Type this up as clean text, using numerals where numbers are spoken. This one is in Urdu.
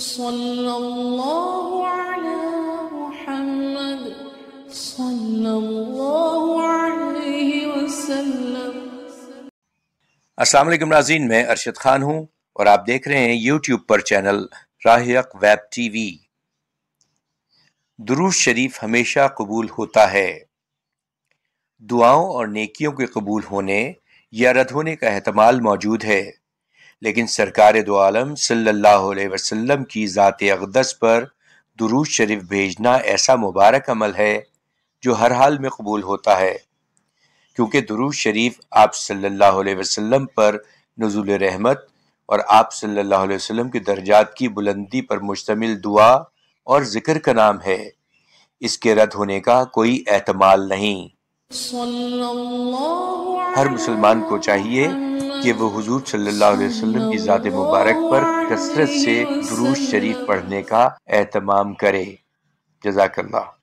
صلی اللہ علی محمد صلی اللہ علیہ وسلم۔ السلام علیکم ناظرین، میں ارشد خان ہوں اور آپ دیکھ رہے ہیں یوٹیوب پر چینل راہ حق ویب ٹی وی۔ درود شریف ہمیشہ قبول ہوتا ہے۔ دعاؤں اور نیکیوں کے قبول ہونے یا رد ہونے کا احتمال موجود ہے، لیکن سرکار دو عالم صلی اللہ علیہ وسلم کی ذات اقدس پر درود شریف بھیجنا ایسا مبارک عمل ہے جو ہر حال میں قبول ہوتا ہے، کیونکہ درود شریف آپ صلی اللہ علیہ وسلم پر نزول رحمت اور آپ صلی اللہ علیہ وسلم کے درجات کی بلندی پر مشتمل دعا اور ذکر کا نام ہے۔ اس کے رد ہونے کا کوئی احتمال نہیں۔ ہر مسلمان کو چاہیے کہ وہ حضور صلی اللہ علیہ وسلم کی ذات مبارک پر کثرت سے درود شریف پڑھنے کا اہتمام کرے۔ جزاک اللہ۔